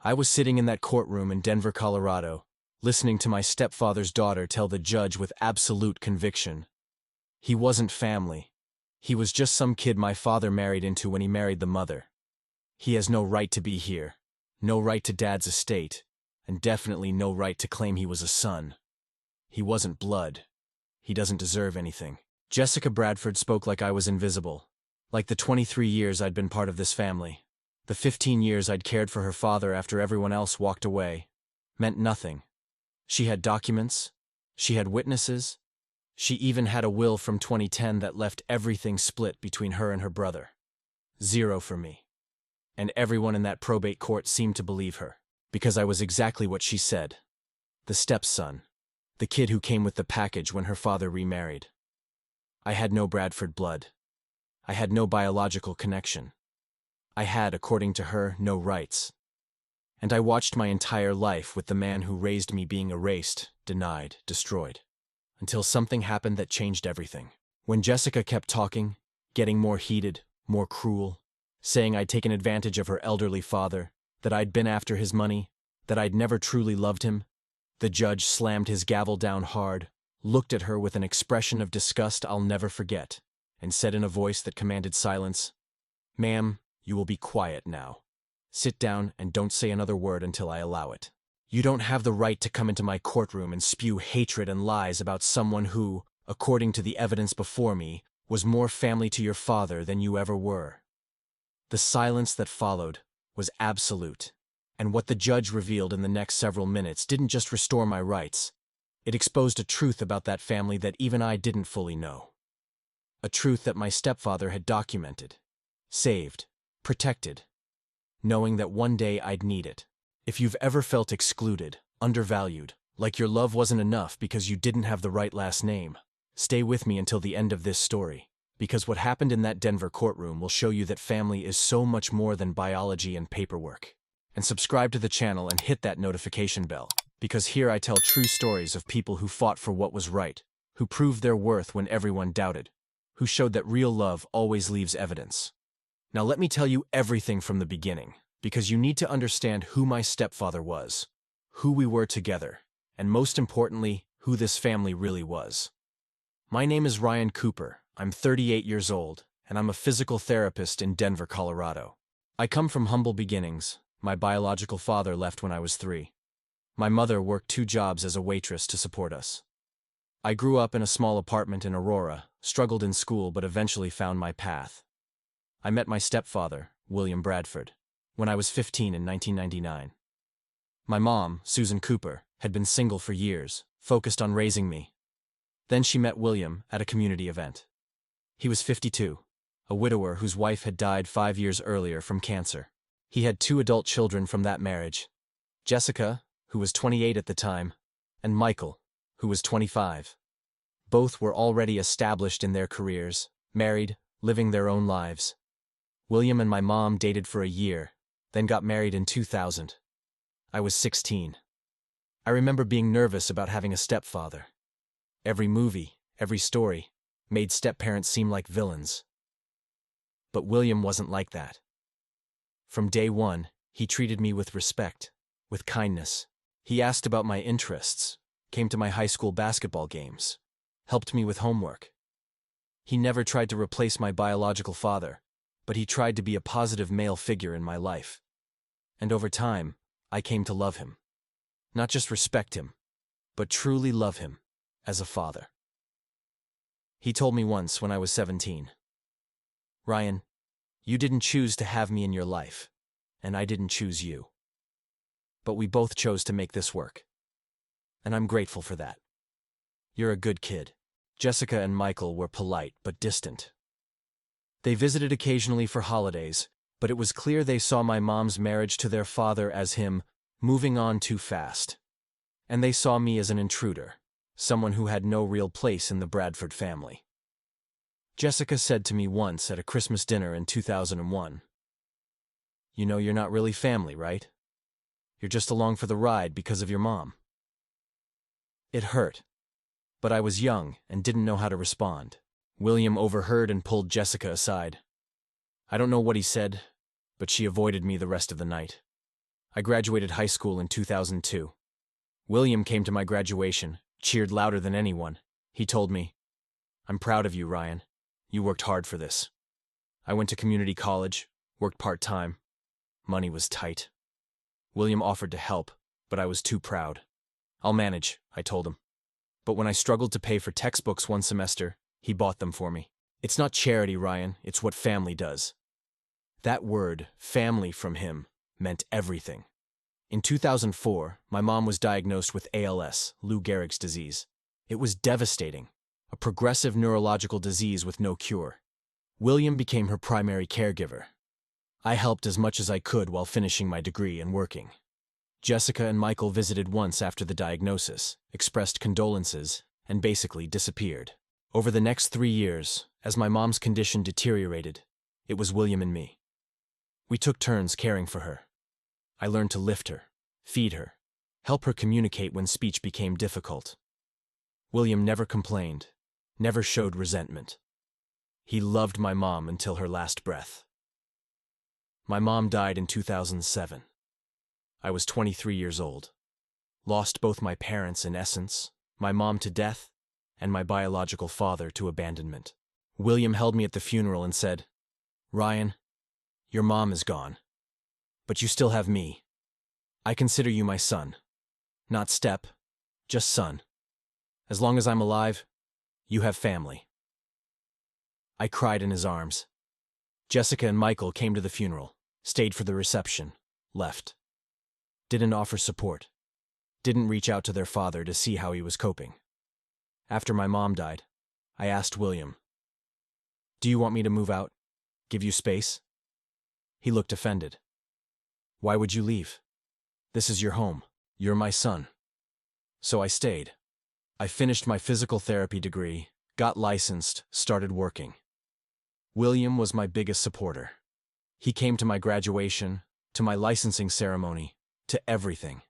I was sitting in that courtroom in Denver, Colorado, listening to my stepfather's daughter tell the judge with absolute conviction. He wasn't family. He was just some kid my father married into when he married the mother. He has no right to be here, no right to Dad's estate, and definitely no right to claim he was a son. He wasn't blood. He doesn't deserve anything. Jessica Bradford spoke like I was invisible, like the 23 years I'd been part of this family, the 15 years I'd cared for her father after everyone else walked away, meant nothing. She had documents, she had witnesses, she even had a will from 2010 that left everything split between her and her brother. Zero for me. And everyone in that probate court seemed to believe her, because I was exactly what she said. The stepson, the kid who came with the package when her father remarried. I had no Bradford blood. I had no biological connection. I had, according to her, no rights. And I watched my entire life with the man who raised me being erased, denied, destroyed. Until something happened that changed everything. When Jessica kept talking, getting more heated, more cruel, saying I'd taken advantage of her elderly father, that I'd been after his money, that I'd never truly loved him, the judge slammed his gavel down hard, looked at her with an expression of disgust I'll never forget, and said in a voice that commanded silence, "Ma'am, you will be quiet now. Sit down and don't say another word until I allow it. You don't have the right to come into my courtroom and spew hatred and lies about someone who, according to the evidence before me, was more family to your father than you ever were." The silence that followed was absolute, and what the judge revealed in the next several minutes didn't just restore my rights. It exposed a truth about that family that even I didn't fully know. A truth that my stepfather had documented, saved, protected, knowing that one day I'd need it. If you've ever felt excluded, undervalued, like your love wasn't enough because you didn't have the right last name, stay with me until the end of this story, because what happened in that Denver courtroom will show you that family is so much more than biology and paperwork. And subscribe to the channel and hit that notification bell, because here I tell true stories of people who fought for what was right, who proved their worth when everyone doubted, who showed that real love always leaves evidence. Now let me tell you everything from the beginning, because you need to understand who my stepfather was, who we were together, and most importantly, who this family really was. My name is Ryan Cooper, I'm 38 years old, and I'm a physical therapist in Denver, Colorado. I come from humble beginnings. My biological father left when I was 3. My mother worked 2 jobs as a waitress to support us. I grew up in a small apartment in Aurora, struggled in school but eventually found my path. I met my stepfather, William Bradford, when I was 15 in 1999. My mom, Susan Cooper, had been single for years, focused on raising me. Then she met William at a community event. He was 52, a widower whose wife had died 5 years earlier from cancer. He had 2 adult children from that marriage, Jessica, who was 28 at the time, and Michael, who was 25. Both were already established in their careers, married, living their own lives. William and my mom dated for a year, then got married in 2000. I was 16. I remember being nervous about having a stepfather. Every movie, every story, made stepparents seem like villains. But William wasn't like that. From day one, he treated me with respect, with kindness. He asked about my interests, came to my high school basketball games, helped me with homework. He never tried to replace my biological father, but he tried to be a positive male figure in my life. And over time, I came to love him. Not just respect him, but truly love him as a father. He told me once when I was 17, "Ryan, you didn't choose to have me in your life, and I didn't choose you. But we both chose to make this work. And I'm grateful for that. You're a good kid." Jessica and Michael were polite but distant. They visited occasionally for holidays, but it was clear they saw my mom's marriage to their father as him moving on too fast. And they saw me as an intruder, someone who had no real place in the Bradford family. Jessica said to me once at a Christmas dinner in 2001, "You know you're not really family, right? You're just along for the ride because of your mom." It hurt, but I was young and didn't know how to respond. William overheard and pulled Jessica aside. I don't know what he said, but she avoided me the rest of the night. I graduated high school in 2002. William came to my graduation, cheered louder than anyone. He told me, "I'm proud of you, Ryan. You worked hard for this." I went to community college, worked part-time. Money was tight. William offered to help, but I was too proud. "I'll manage," I told him. But when I struggled to pay for textbooks one semester, he bought them for me. It's not charity, Ryan, it's what family does. That word, family, from him, meant everything. In 2004, my mom was diagnosed with ALS, Lou Gehrig's disease. It was devastating, a progressive neurological disease with no cure. William became her primary caregiver. I helped as much as I could while finishing my degree and working. Jessica and Michael visited once after the diagnosis, expressed condolences, and basically disappeared. Over the next 3 years, as my mom's condition deteriorated, it was William and me. We took turns caring for her. I learned to lift her, feed her, help her communicate when speech became difficult. William never complained, never showed resentment. He loved my mom until her last breath. My mom died in 2007. I was 23 years old. Lost both my parents in essence, my mom to death, and my biological father to abandonment. William held me at the funeral and said, "Ryan, your mom is gone, but you still have me. I consider you my son. Not step, just son. As long as I'm alive, you have family." I cried in his arms. Jessica and Michael came to the funeral, stayed for the reception, left. Didn't offer support. Didn't reach out to their father to see how he was coping. After my mom died, I asked William, "Do you want me to move out? Give you space?" He looked offended. "Why would you leave? This is your home. You're my son." So I stayed. I finished my physical therapy degree, got licensed, started working. William was my biggest supporter. He came to my graduation, to my licensing ceremony, to everything.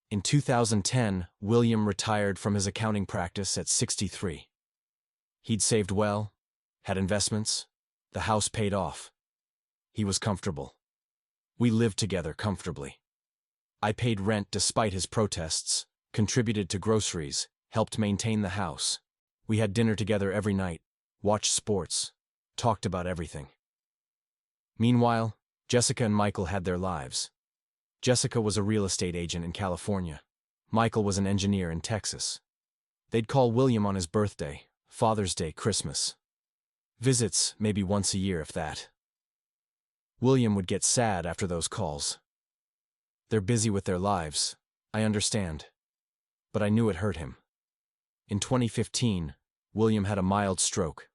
In 2010, William retired from his accounting practice at 63. He'd saved well, had investments, the house paid off. He was comfortable. We lived together comfortably. I paid rent despite his protests, contributed to groceries, helped maintain the house. We had dinner together every night, watched sports, talked about everything. Meanwhile, Jessica and Michael had their lives. Jessica was a real estate agent in California. Michael was an engineer in Texas. They'd call William on his birthday, Father's Day, Christmas. Visits maybe once a year, if that. William would get sad after those calls. They're busy with their lives, I understand. But I knew it hurt him. In 2015, William had a mild stroke.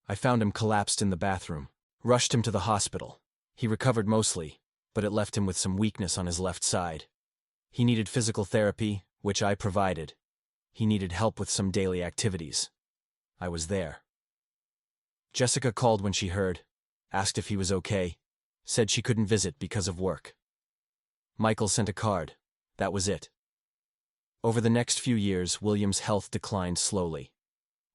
I found him collapsed in the bathroom, rushed him to the hospital. He recovered mostly, but it left him with some weakness on his left side. He needed physical therapy, which I provided. He needed help with some daily activities. I was there. Jessica called when she heard, asked if he was okay, said she couldn't visit because of work. Michael sent a card. That was it. Over the next few years, William's health declined slowly.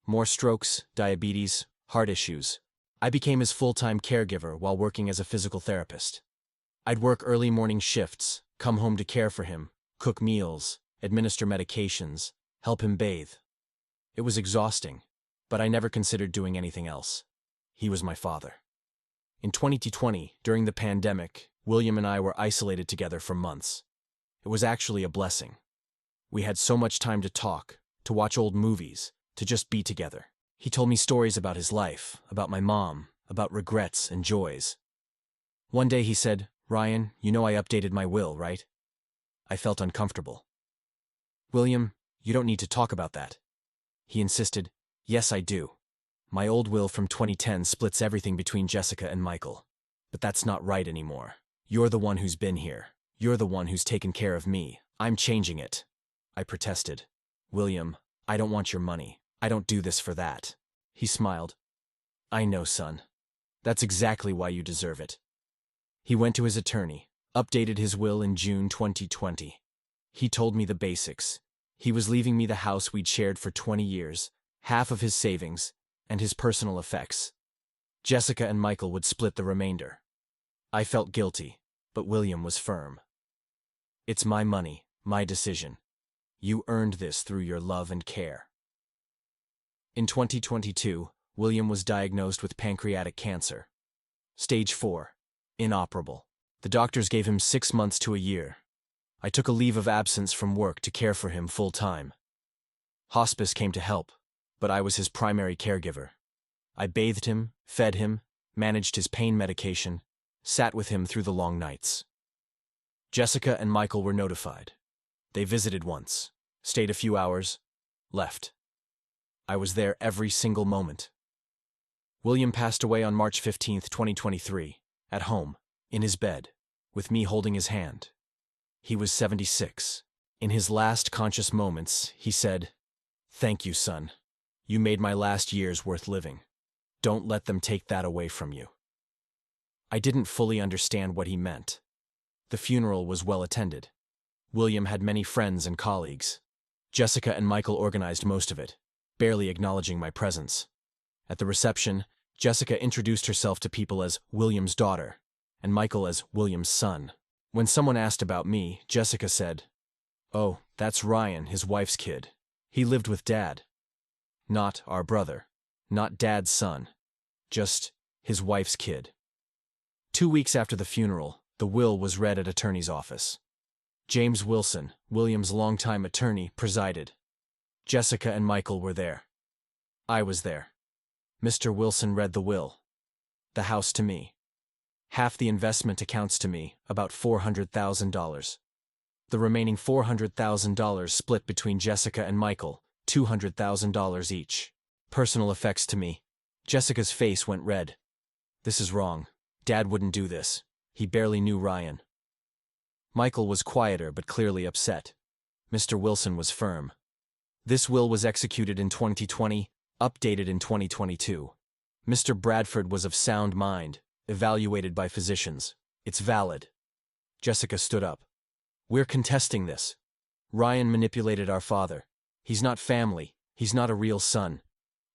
More strokes, diabetes, heart issues. I became his full-time caregiver while working as a physical therapist. I'd work early morning shifts, come home to care for him, cook meals, administer medications, help him bathe. It was exhausting, but I never considered doing anything else. He was my father. In 2020, during the pandemic, William and I were isolated together for months. It was actually a blessing. We had so much time to talk, to watch old movies, to just be together. He told me stories about his life, about my mom, about regrets and joys. One day he said, "Ryan, you know I updated my will, right?" I felt uncomfortable. "William, you don't need to talk about that." He insisted, "Yes, I do. My old will from 2010 splits everything between Jessica and Michael. But that's not right anymore. You're the one who's been here. You're the one who's taken care of me. I'm changing it." I protested. "William, I don't want your money. I don't do this for that." He smiled. "I know, son. That's exactly why you deserve it." He went to his attorney, updated his will in June 2020. He told me the basics. He was leaving me the house we'd shared for 20 years, half of his savings, and his personal effects. Jessica and Michael would split the remainder. I felt guilty, but William was firm. "It's my money, my decision. You earned this through your love and care." In 2022, William was diagnosed with pancreatic cancer. Stage 4. Inoperable. The doctors gave him 6 months to a year. I took a leave of absence from work to care for him full-time. Hospice came to help, but I was his primary caregiver. I bathed him, fed him, managed his pain medication, sat with him through the long nights. Jessica and Michael were notified. They visited once, stayed a few hours, left. I was there every single moment. William passed away on March 15, 2023, at home, in his bed, with me holding his hand. He was 76. In his last conscious moments, he said, "Thank you, son. You made my last years worth living. Don't let them take that away from you." I didn't fully understand what he meant. The funeral was well attended. William had many friends and colleagues. Jessica and Michael organized most of it, barely acknowledging my presence. At the reception, Jessica introduced herself to people as William's daughter, and Michael as William's son. When someone asked about me, Jessica said, "Oh, that's Ryan, his wife's kid. He lived with Dad. Not our brother, not Dad's son, just his wife's kid." 2 weeks after the funeral, the will was read at attorney's office. James Wilson, William's longtime attorney, presided. Jessica and Michael were there. I was there. Mr. Wilson read the will. The house to me. Half the investment accounts to me, about $400,000. The remaining $400,000 split between Jessica and Michael, $200,000 each. Personal effects to me. Jessica's face went red. "This is wrong. Dad wouldn't do this. He barely knew Ryan." Michael was quieter but clearly upset. Mr. Wilson was firm. "This will was executed in 2020, updated in 2022. Mr. Bradford was of sound mind, evaluated by physicians. It's valid." Jessica stood up. "We're contesting this. Ryan manipulated our father. He's not family. He's not a real son.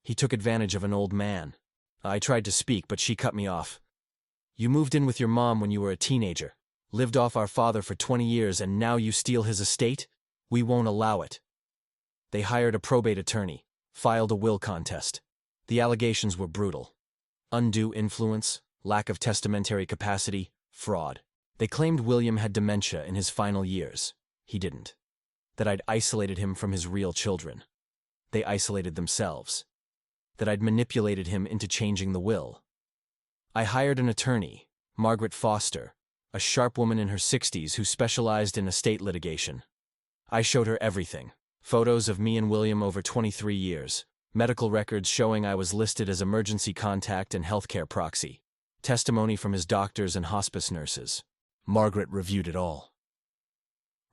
He took advantage of an old man." I tried to speak, but she cut me off. "You moved in with your mom when you were a teenager, lived off our father for 20 years, and now you steal his estate? We won't allow it." They hired a probate attorney, filed a will contest. The allegations were brutal. Undue influence, lack of testamentary capacity, fraud. They claimed William had dementia in his final years. He didn't. That I'd isolated him from his real children. They isolated themselves. That I'd manipulated him into changing the will. I hired an attorney, Margaret Foster, a sharp woman in her 60s who specialized in estate litigation. I showed her everything. Photos of me and William over 23 years, medical records showing I was listed as emergency contact and healthcare proxy, testimony from his doctors and hospice nurses. Margaret reviewed it all.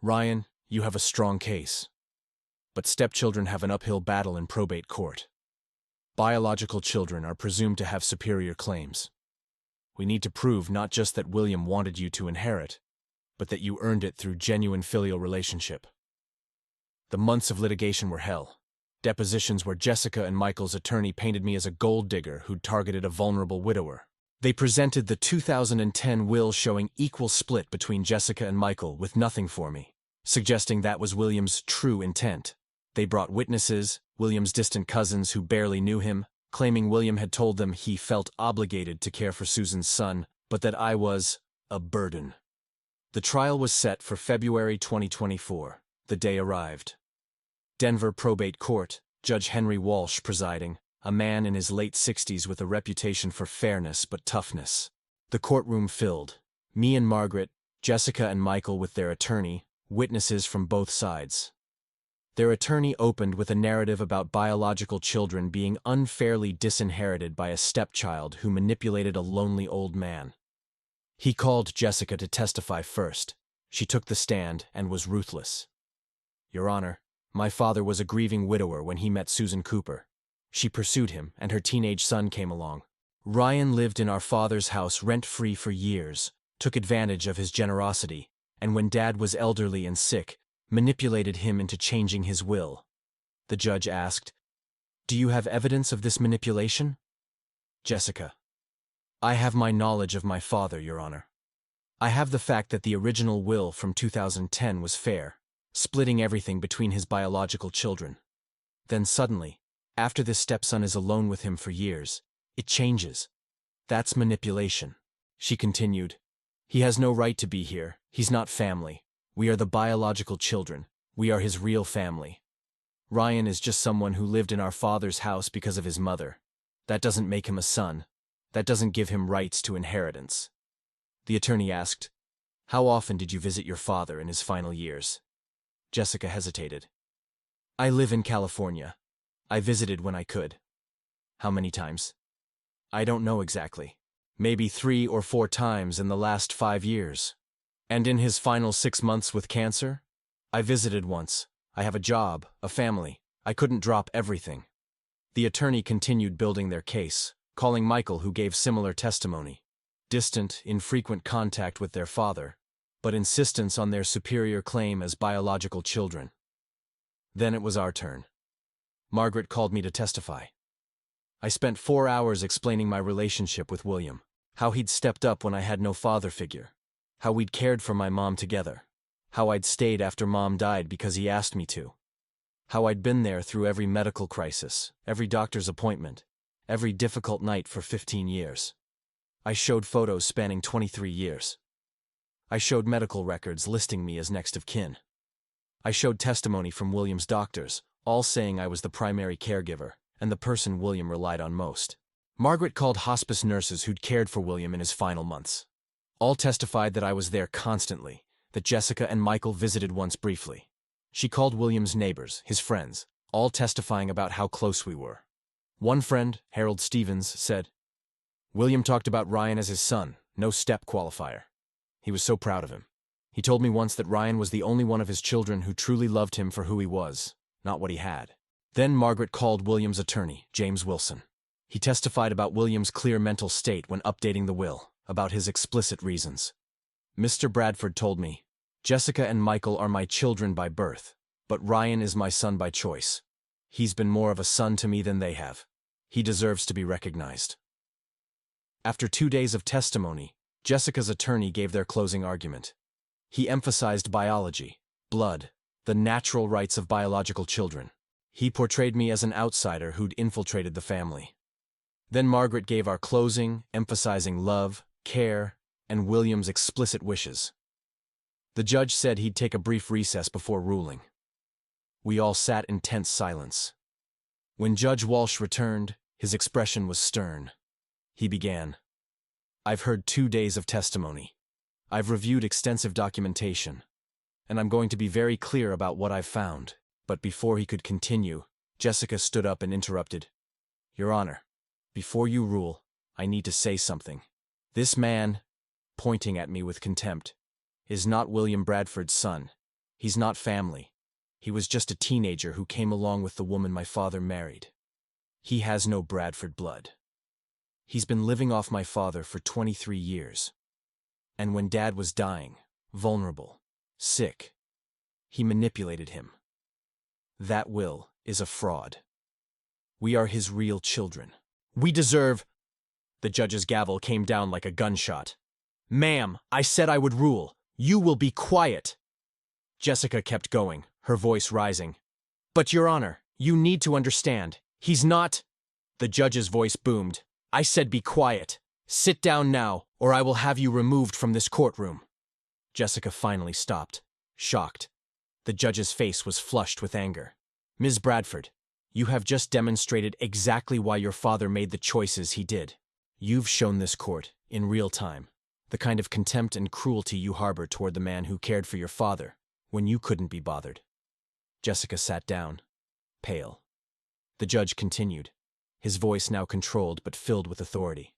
"Ryan, you have a strong case. But stepchildren have an uphill battle in probate court. Biological children are presumed to have superior claims. We need to prove not just that William wanted you to inherit, but that you earned it through genuine filial relationship." The months of litigation were hell. Depositions where Jessica and Michael's attorney painted me as a gold digger who'd targeted a vulnerable widower. They presented the 2010 will showing equal split between Jessica and Michael with nothing for me, suggesting that was William's true intent. They brought witnesses, William's distant cousins who barely knew him, claiming William had told them he felt obligated to care for Susan's son, but that I was a burden. The trial was set for February 2024. The day arrived. Denver Probate Court, Judge Henry Walsh presiding, a man in his late 60s with a reputation for fairness but toughness. The courtroom filled. Me and Margaret, Jessica and Michael with their attorney, witnesses from both sides. Their attorney opened with a narrative about biological children being unfairly disinherited by a stepchild who manipulated a lonely old man. He called Jessica to testify first. She took the stand and was ruthless. "Your Honor, my father was a grieving widower when he met Susan Cooper. She pursued him, and her teenage son came along. Ryan lived in our father's house rent-free for years, took advantage of his generosity, and when Dad was elderly and sick, manipulated him into changing his will." The judge asked, "Do you have evidence of this manipulation?" Jessica: "I have my knowledge of my father, Your Honor." I have the fact that the original will from 2010 was fair, splitting everything between his biological children. Then suddenly, after this stepson is alone with him for years, it changes. That's manipulation. She continued. He has no right to be here. He's not family. We are the biological children. We are his real family. Ryan is just someone who lived in our father's house because of his mother. That doesn't make him a son. That doesn't give him rights to inheritance. The attorney asked, "How often did you visit your father in his final years?" Jessica hesitated. "I live in California. I visited when I could." "How many times?" "I don't know exactly. Maybe 3 or 4 times in the last 5 years. And in his final 6 months with cancer? I visited once. I have a job, a family. I couldn't drop everything." The attorney continued building their case, calling Michael, who gave similar testimony. Distant, infrequent contact with their father, but insistence on their superior claim as biological children. Then it was our turn. Margaret called me to testify. I spent 4 hours explaining my relationship with William, how he'd stepped up when I had no father figure, how we'd cared for my mom together, how I'd stayed after Mom died because he asked me to, how I'd been there through every medical crisis, every doctor's appointment, every difficult night for 15 years. I showed photos spanning 23 years. I showed medical records listing me as next of kin. I showed testimony from William's doctors, all saying I was the primary caregiver and the person William relied on most. Margaret called hospice nurses who'd cared for William in his final months. All testified that I was there constantly, that Jessica and Michael visited once briefly. She called William's neighbors, his friends, all testifying about how close we were. One friend, Harold Stevens, said, "William talked about Ryan as his son, no step qualifier. He was so proud of him. He told me once that Ryan was the only one of his children who truly loved him for who he was, not what he had." Then Margaret called William's attorney, James Wilson. He testified about William's clear mental state when updating the will, about his explicit reasons. "Mr. Bradford told me, Jessica and Michael are my children by birth, but Ryan is my son by choice. He's been more of a son to me than they have. He deserves to be recognized." After 2 days of testimony, Jessica's attorney gave their closing argument. He emphasized biology, blood, the natural rights of biological children. He portrayed me as an outsider who'd infiltrated the family. Then Margaret gave our closing, emphasizing love, care, and William's explicit wishes. The judge said he'd take a brief recess before ruling. We all sat in tense silence. When Judge Walsh returned, his expression was stern. He began, "I've heard 2 days of testimony. I've reviewed extensive documentation, and I'm going to be very clear about what I've found." But before he could continue, Jessica stood up and interrupted. "Your Honor, before you rule, I need to say something. This man," pointing at me with contempt, "is not William Bradford's son. He's not family. He was just a teenager who came along with the woman my father married. He has no Bradford blood. He's been living off my father for 23 years. And when Dad was dying, vulnerable, sick, he manipulated him. That will is a fraud. We are his real children. We deserve—" The judge's gavel came down like a gunshot. "Ma'am, I said I would rule. You will be quiet." Jessica kept going, her voice rising. "But, Your Honor, you need to understand. He's not—" The judge's voice boomed. "I said be quiet. Sit down now, or I will have you removed from this courtroom." Jessica finally stopped, shocked. The judge's face was flushed with anger. "Ms. Bradford, you have just demonstrated exactly why your father made the choices he did. You've shown this court, in real time, the kind of contempt and cruelty you harbor toward the man who cared for your father when you couldn't be bothered." Jessica sat down, pale. The judge continued, his voice now controlled but filled with authority.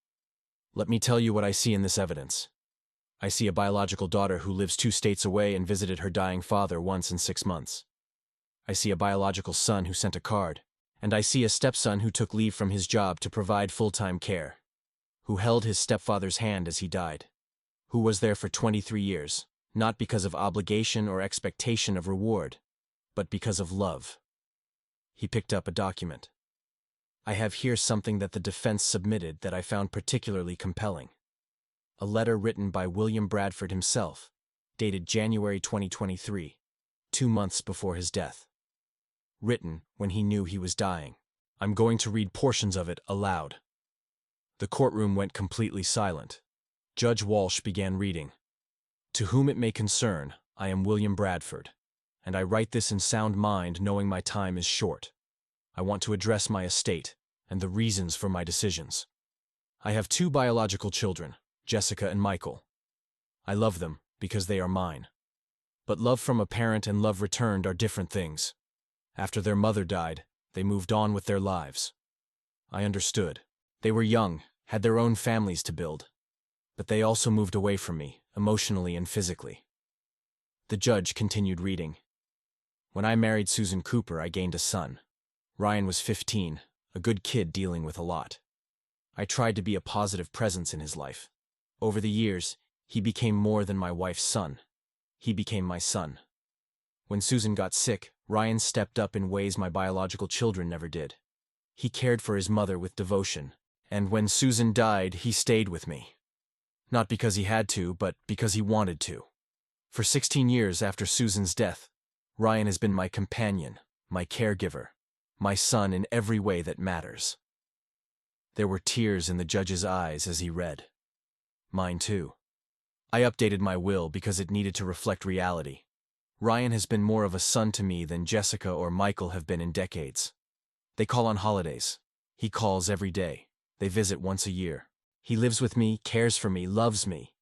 "Let me tell you what I see in this evidence. I see a biological daughter who lives 2 states away and visited her dying father once in 6 months. I see a biological son who sent a card, and I see a stepson who took leave from his job to provide full-time care, who held his stepfather's hand as he died, who was there for 23 years, not because of obligation or expectation of reward, but because of love." He picked up a document. "I have here something that the defense submitted that I found particularly compelling. A letter written by William Bradford himself, dated January 2023, 2 months before his death. Written when he knew he was dying. I'm going to read portions of it aloud. The courtroom went completely silent. Judge Walsh began reading. To whom it may concern, I am William Bradford, and I write this in sound mind, knowing my time is short. I want to address my estate and the reasons for my decisions. I have 2 biological children, Jessica and Michael. I love them because they are mine. But love from a parent and love returned are different things. After their mother died, they moved on with their lives. I understood. They were young, had their own families to build. But they also moved away from me, emotionally and physically. The judge continued reading. When I married Susan Cooper, I gained a son. Ryan was 15, a good kid dealing with a lot. I tried to be a positive presence in his life. Over the years, he became more than my wife's son. He became my son. When Susan got sick, Ryan stepped up in ways my biological children never did. He cared for his mother with devotion, and when Susan died, he stayed with me. Not because he had to, but because he wanted to. For 16 years after Susan's death, Ryan has been my companion, my caregiver, my son in every way that matters. There were tears in the judge's eyes as he read. Mine too. I updated my will because it needed to reflect reality. Ryan has been more of a son to me than Jessica or Michael have been in decades. They call on holidays. He calls every day. They visit once a year. He lives with me, cares for me, loves me.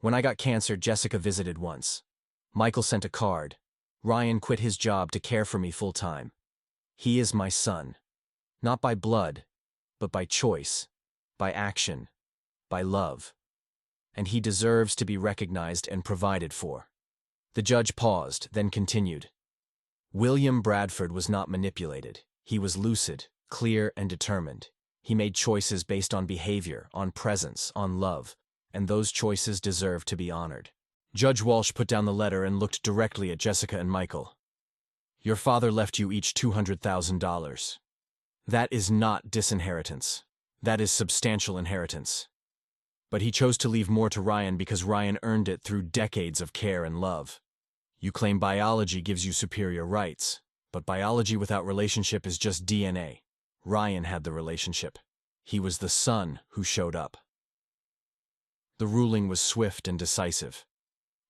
When I got cancer, Jessica visited once. Michael sent a card. Ryan quit his job to care for me full-time. He is my son. Not by blood, but by choice, by action, by love. And he deserves to be recognized and provided for. The judge paused, then continued. William Bradford was not manipulated. He was lucid, clear, and determined. He made choices based on behavior, on presence, on love, and those choices deserve to be honored. Judge Walsh put down the letter and looked directly at Jessica and Michael. Your father left you each $200,000. That is not disinheritance. That is substantial inheritance. But he chose to leave more to Ryan because Ryan earned it through decades of care and love. You claim biology gives you superior rights, but biology without relationship is just DNA. Ryan had the relationship. He was the son who showed up. The ruling was swift and decisive.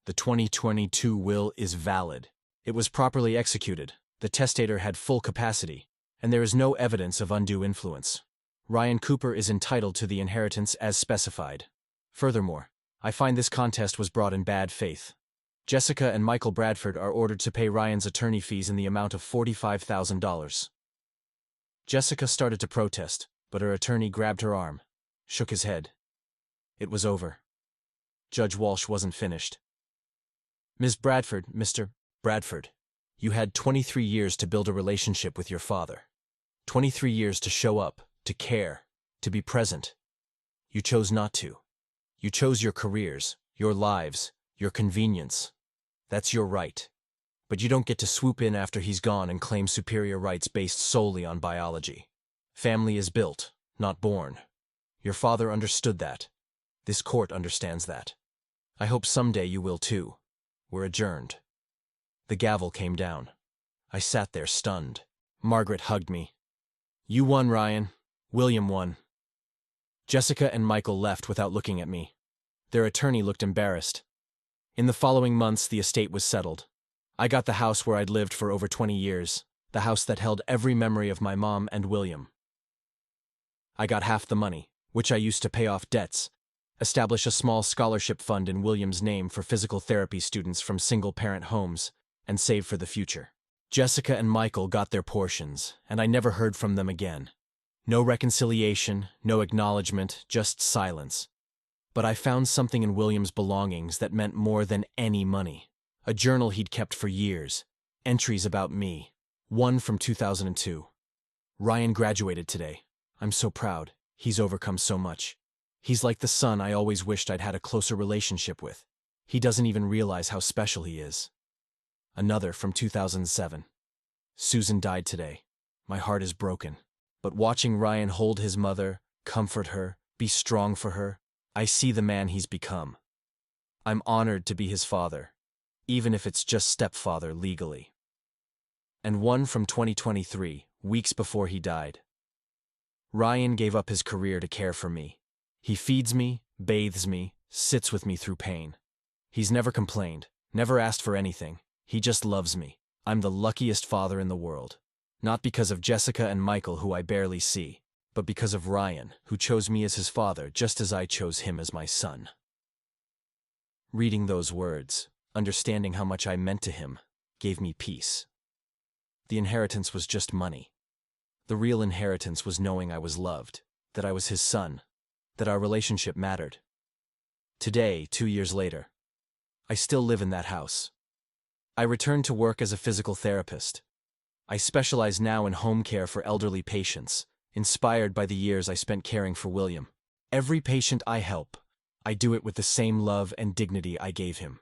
The 2022 will is valid. It was properly executed. The testator had full capacity, and there is no evidence of undue influence. Ryan Cooper is entitled to the inheritance as specified. Furthermore, I find this contest was brought in bad faith. Jessica and Michael Bradford are ordered to pay Ryan's attorney fees in the amount of $45,000. Jessica started to protest, but her attorney grabbed her arm, shook his head. It was over. Judge Walsh wasn't finished. Ms. Bradford, Mr. Bradford, you had 23 years to build a relationship with your father. 23 years to show up, to care, to be present. You chose not to. You chose your careers, your lives, your convenience. That's your right. But you don't get to swoop in after he's gone and claim superior rights based solely on biology. Family is built, not born. Your father understood that. This court understands that. I hope someday you will too. We're adjourned. The gavel came down. I sat there stunned. Margaret hugged me. You won, Ryan. William won. Jessica and Michael left without looking at me. Their attorney looked embarrassed. In the following months, the estate was settled. I got the house where I'd lived for over 20 years, the house that held every memory of my mom and William. I got half the money, which I used to pay off debts, establish a small scholarship fund in William's name for physical therapy students from single-parent homes, and save for the future. Jessica and Michael got their portions, and I never heard from them again. No reconciliation, no acknowledgement, just silence. But I found something in William's belongings that meant more than any money. A journal he'd kept for years, entries about me, one from 2002. Ryan graduated today. I'm so proud. He's overcome so much. He's like the son I always wished I'd had a closer relationship with. He doesn't even realize how special he is. Another from 2007. Susan died today. My heart is broken. But watching Ryan hold his mother, comfort her, be strong for her, I see the man he's become. I'm honored to be his father, even if it's just stepfather legally. And one from 2023, weeks before he died. Ryan gave up his career to care for me. He feeds me, bathes me, sits with me through pain. He's never complained, never asked for anything. He just loves me. I'm the luckiest father in the world. Not because of Jessica and Michael, who I barely see, but because of Ryan, who chose me as his father just as I chose him as my son. Reading those words, understanding how much I meant to him, gave me peace. The inheritance was just money. The real inheritance was knowing I was loved, that I was his son, that our relationship mattered. Today, 2 years later, I still live in that house. I returned to work as a physical therapist. I specialize now in home care for elderly patients, inspired by the years I spent caring for William. Every patient I help, I do it with the same love and dignity I gave him.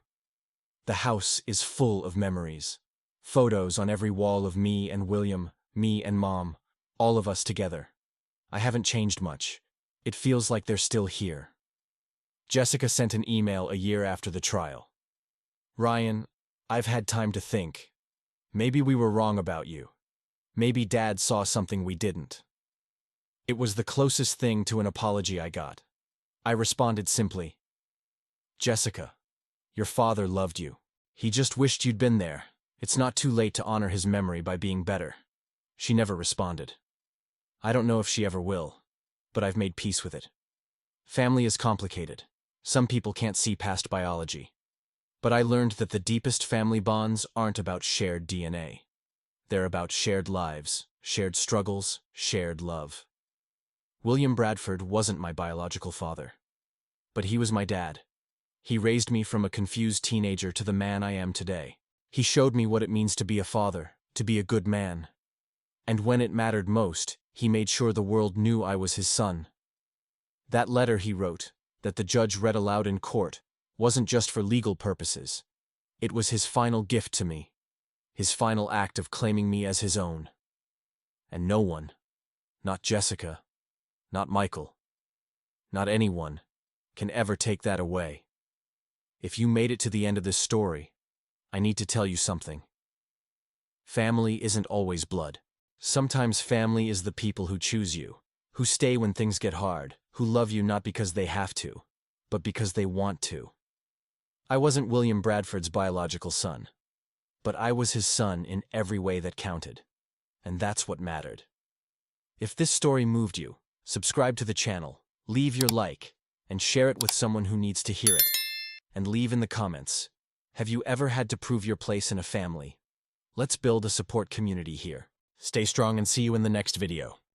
The house is full of memories. Photos on every wall of me and William, me and Mom, all of us together. I haven't changed much. It feels like they're still here. Jessica sent an email a year after the trial. Ryan, I've had time to think. Maybe we were wrong about you. Maybe Dad saw something we didn't. It was the closest thing to an apology I got. I responded simply, Jessica, your father loved you. He just wished you'd been there. It's not too late to honor his memory by being better. She never responded. I don't know if she ever will, but I've made peace with it. Family is complicated. Some people can't see past biology. But I learned that the deepest family bonds aren't about shared DNA. They're about shared lives, shared struggles, shared love. William Bradford wasn't my biological father, but he was my dad. He raised me from a confused teenager to the man I am today. He showed me what it means to be a father, to be a good man. And when it mattered most, he made sure the world knew I was his son. That letter he wrote, that the judge read aloud in court, wasn't just for legal purposes. It was his final gift to me, his final act of claiming me as his own. And no one, not Jessica, not Michael, not anyone, can ever take that away. If you made it to the end of this story, I need to tell you something. Family isn't always blood. Sometimes family is the people who choose you, who stay when things get hard, who love you not because they have to, but because they want to. I wasn't William Bradford's biological son, but I was his son in every way that counted, and that's what mattered. If this story moved you, subscribe to the channel, leave your like, and share it with someone who needs to hear it. And leave in the comments, have you ever had to prove your place in a family? Let's build a support community here. Stay strong and see you in the next video.